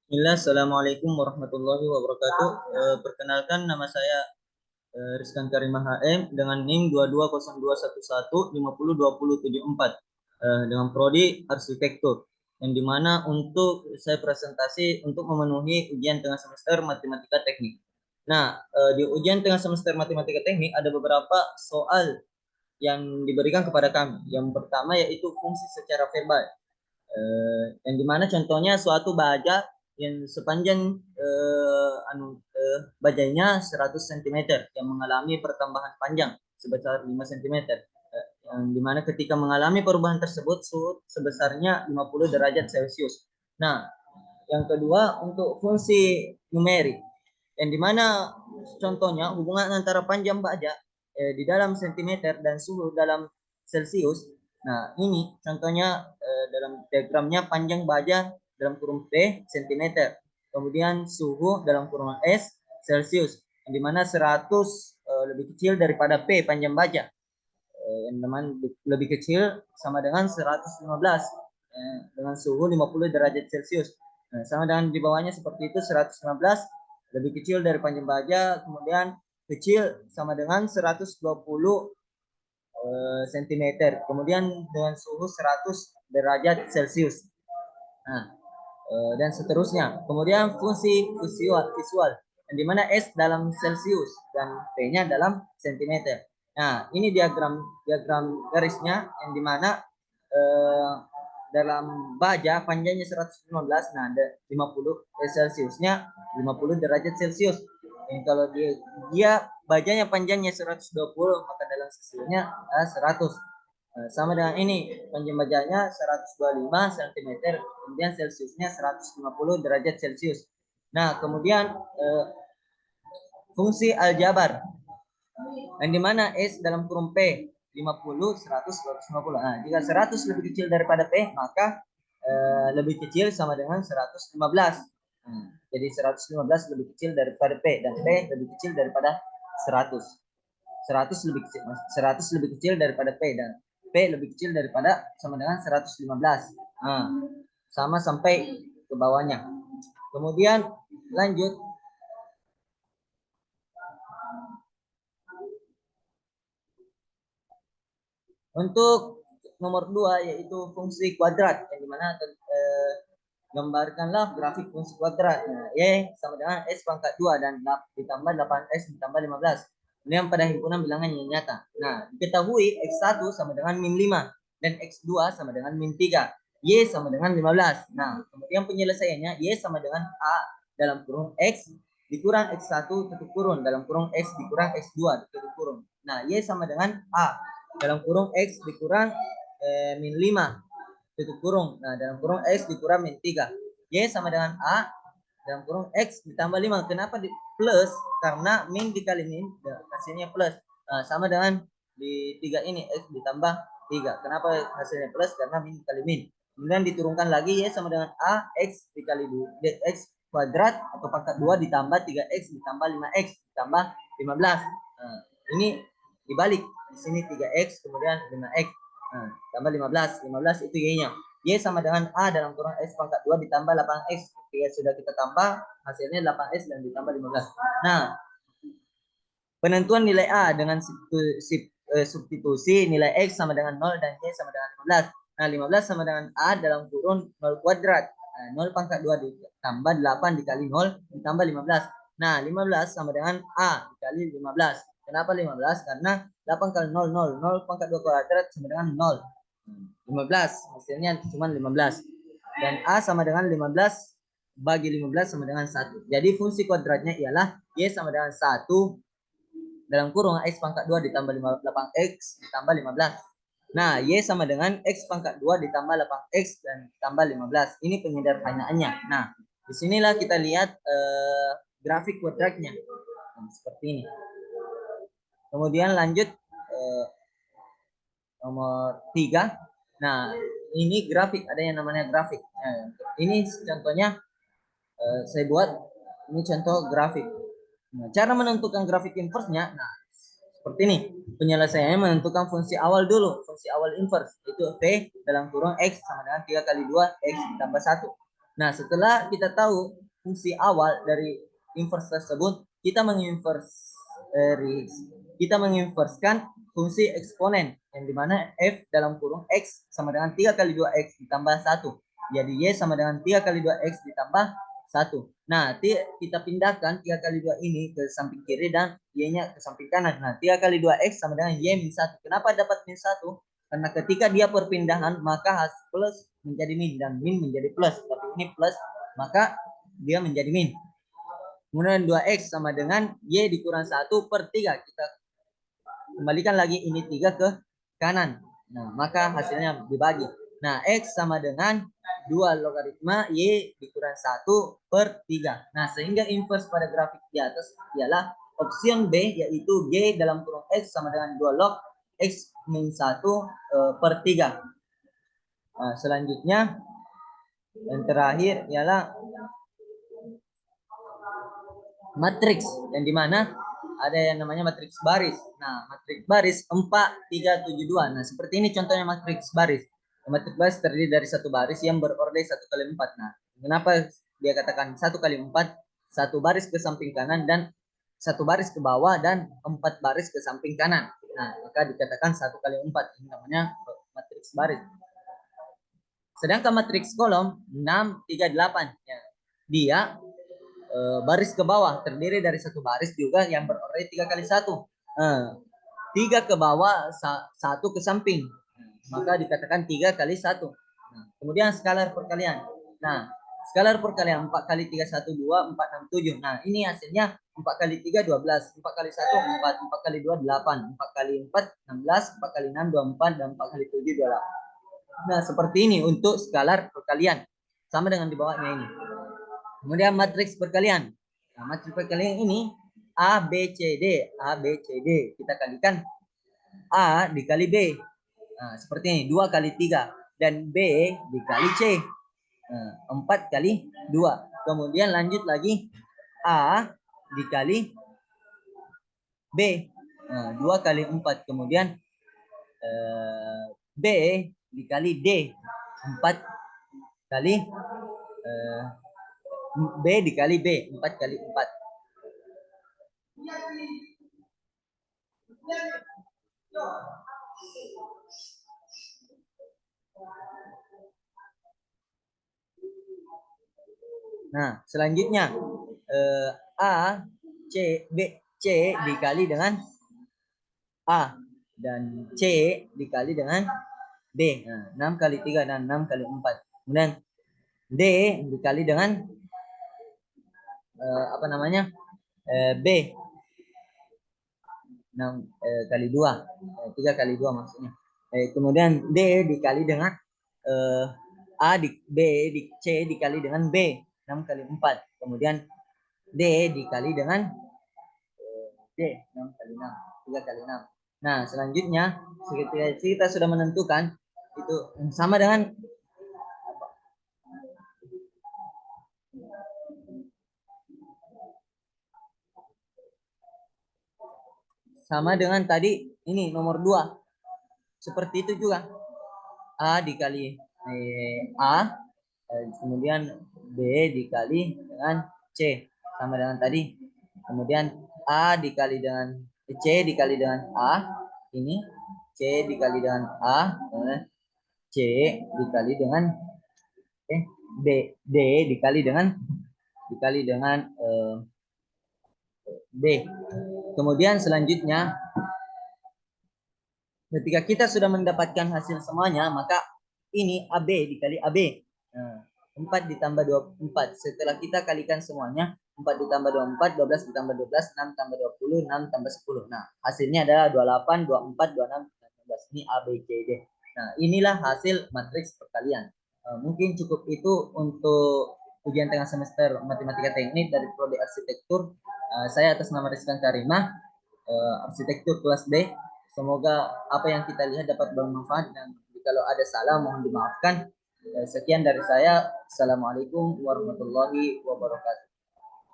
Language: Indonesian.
Bismillah, Assalamualaikum warahmatullahi wabarakatuh. Perkenalkan nama saya Rizkan Karimah HM dengan NIM 2202115020074 dengan prodi Arsitektur, yang dimana untuk saya presentasi untuk memenuhi ujian tengah semester Matematika Teknik. Nah, di ujian tengah semester Matematika Teknik ada beberapa soal yang diberikan kepada kami. Yang pertama yaitu fungsi secara verbal, yang dimana contohnya suatu baja yang sepanjang bajanya 100 cm yang mengalami pertambahan panjang sebesar 5 cm, yang dimana ketika mengalami perubahan tersebut suhu sebesarnya 50 derajat Celcius. Nah, yang kedua untuk fungsi numerik, yang dimana contohnya hubungan antara panjang baja di dalam sentimeter dan suhu dalam Celcius. Nah, ini contohnya dalam diagramnya panjang baja dalam kurung P cm, kemudian suhu dalam kurung S Celcius, yang dimana 100 lebih kecil daripada P panjang baja, yang teman lebih kecil sama dengan 115 dengan suhu 50 derajat Celcius. Nah, sama dengan di bawahnya seperti itu, 115 lebih kecil dari panjang baja, kemudian kecil sama dengan 120 cm, kemudian dengan suhu 100 derajat Celcius. Nah, dan seterusnya. Kemudian fungsi visual yang dimana S dalam Celcius dan P-nya dalam cm. Nah, ini diagram diagram garisnya, yang dimana eh, dalam baja panjangnya 115, nah ada 50 Celciusnya 50 derajat Celcius. Yang kalau dia bajanya panjangnya 120, maka dalam Celciusnya 100. Sama dengan ini, panjang bajanya 125 cm, kemudian Celciusnya 150 derajat Celcius. Nah, kemudian fungsi aljabar, yang dimana S dalam kurung P 50, 100, 150. Nah, jika 100 lebih kecil daripada P, maka lebih kecil sama dengan 115. Jadi 115 lebih kecil daripada P, dan P lebih kecil daripada 100. 100 lebih kecil, 100 lebih kecil daripada P, dan P lebih kecil daripada sama dengan 115. Nah, sama sampai ke bawahnya. Kemudian lanjut untuk nomor 2 yaitu fungsi kuadrat, yang dimana gambarkanlah grafik fungsi kuadrat. Nah, Y sama dengan S pangkat 2 dan ditambah 8S ditambah 15. Kemudian pada himpunan bilangan yang nyata. Nah, diketahui X1 sama dengan min 5 dan X2 sama dengan min 3. Y sama dengan 15. Nah, kemudian penyelesaiannya Y sama dengan A dalam kurung X dikurang X1 tutup kurung dalam kurung X dikurang X2 tutup kurung. Nah, Y sama dengan A dalam kurung X dikurang min 5 tutup kurung. Nah, dalam kurung X dikurang min 3. Y sama dengan A dalam kurung X ditambah 5. Kenapa di plus? Karena min dikali min hasilnya plus. Nah, sama dengan di 3 ini, X ditambah 3. Kenapa hasilnya plus? Karena min dikali min. Kemudian diturunkan lagi, Y sama dengan A X dikali X kuadrat atau pangkat 2 ditambah 3X ditambah 5X ditambah 15. Nah, ini dibalik. Di sini 3X kemudian 5X. Nah, tambah 15. 15 itu Y-nya. Y sama dengan A dalam kurung X pangkat 2 ditambah 8X. Ketika sudah kita tambah, hasilnya 8X dan ditambah 15. Nah, penentuan nilai A dengan substitusi nilai X sama dengan 0 dan Y sama dengan 15. Nah, 15 sama dengan A dalam kurung 0 kuadrat. Nah, 0 pangkat 2 ditambah 8 dikali 0 ditambah 15. Nah, 15 sama dengan A dikali 15. Kenapa 15? Karena 8 kali 0, 0. 0 pangkat 2 kuadrat sama dengan 0. 15. Hasilnya cuma 15. Dan A sama dengan 15 bagi 15 sama dengan 1. Jadi fungsi kuadratnya ialah Y sama dengan 1 dalam kurung X pangkat 2 ditambah 8X ditambah 15. Nah, Y sama dengan X pangkat 2 ditambah 8X dan ditambah 15. Ini penyederhanaannya. Nah, disinilah kita lihat grafik kuadratnya. Nah, seperti ini. Kemudian lanjut nomor 3. Nah, ini grafik, ada yang namanya grafik. Nah, ini contohnya saya buat, ini contoh grafik. Nah, cara menentukan grafik inverse-nya, nah seperti ini. Penyelesaiannya menentukan fungsi awal dulu, fungsi awal inverse, itu V dalam kurung X sama dengan 3 kali 2 X ditambah 1. Nah, setelah kita tahu fungsi awal dari inverse tersebut, kita menginverskan fungsi eksponen yang dimana f dalam kurung x sama dengan 3 kali 2x ditambah 1. Jadi y sama dengan 3 kali 2x ditambah 1. Nah, kita pindahkan 3 kali 2 ini ke samping kiri dan y-nya ke samping kanan. Nah, 3 kali 2x sama dengan y min 1. Kenapa dapat min 1? Karena ketika dia perpindahan, maka plus menjadi min dan min menjadi plus. Tapi ini plus, maka dia menjadi min. Kemudian 2x sama dengan y dikurang 1 per 3. Kita kembalikan lagi ini 3 ke kanan. Nah, maka hasilnya dibagi. Nah, x sama dengan 2 logaritma y dikurang 1 per 3. Nah, sehingga inverse pada grafik di atas ialah option B, yaitu g dalam kurung x sama dengan 2 log x min 1 per 3. Nah, selanjutnya yang terakhir ialah matriks, yang dimana ada yang namanya matriks baris. Nah, matriks baris 4, 3, 7, 2. Nah, seperti ini contohnya matriks baris. Matriks baris terdiri dari satu baris yang berorde 1 kali 4. Nah, kenapa dia katakan 1 kali 4? Satu baris ke samping kanan dan satu baris ke bawah dan 4 baris ke samping kanan. Nah, maka dikatakan 1 kali 4. Ini namanya matriks baris. Sedangkan matriks kolom 6, 3, 8. Ya, dia baris ke bawah terdiri dari satu baris juga yang berorde 3 kali 1. 3 ke bawah, 1 ke samping. Maka dikatakan 3 kali 1. Nah, kemudian skalar perkalian. Nah, skalar perkalian 4 kali 3, 1, 2, 4, 6, 7. Nah, ini hasilnya 4 kali 3, 12. 4 kali 1, 4. 4 kali 2, 8. 4 kali 4, 16. 4 kali 6, 24. Dan 4 kali 7, 28. Nah, seperti ini untuk skalar perkalian. Sama dengan di bawahnya ini. Kemudian matriks perkalian. Nah, matriks perkalian ini A, B, C, D. A, B, C, D. Kita kalikan A dikali B. Nah, seperti ini. 2 kali 3. Dan B dikali C. Nah, 4 kali 2. Kemudian lanjut lagi. A dikali B. Nah, 2 kali 4. Kemudian B dikali D. 4 kali B dikali B. 4 kali 4. Nah, selanjutnya A, C, B, C dikali dengan A dan C dikali dengan B. Nah, 6 kali 3 dan 6 kali 4. Kemudian D dikali dengan apa namanya? B. 6 kali 2. 3 kali 2 maksudnya. Kemudian D dikali dengan A di B di C dikali dengan B. 6 kali 4. Kemudian D dikali dengan D. 6 kali 6. 3 kali 6. Nah, selanjutnya kita sudah menentukan itu sama dengan tadi ini nomor 2. Seperti itu juga. A dikali A, kemudian B dikali dengan C sama dengan tadi. Kemudian A dikali dengan C dikali dengan A, ini C dikali dengan A, C dikali dengan D dikali dengan B. Kemudian selanjutnya ketika kita sudah mendapatkan hasil semuanya, maka ini AB dikali AB. Nah, 4 ditambah 24. Setelah kita kalikan semuanya, 4 ditambah 24, 12 ditambah 12, 6 tambah 20, 6 tambah 10. Nah, hasilnya adalah 28, 24, 26, 19. Ini A, B, C, D. Nah, inilah hasil matriks perkalian. Mungkin cukup itu untuk ujian tengah semester matematika teknik dari prodi arsitektur. Saya atas nama Rizkan Karimah, arsitektur kelas B. Semoga apa yang kita lihat dapat bermanfaat dan kalau ada salah mohon dimaafkan. Sekian dari saya. Assalamualaikum warahmatullahi wabarakatuh.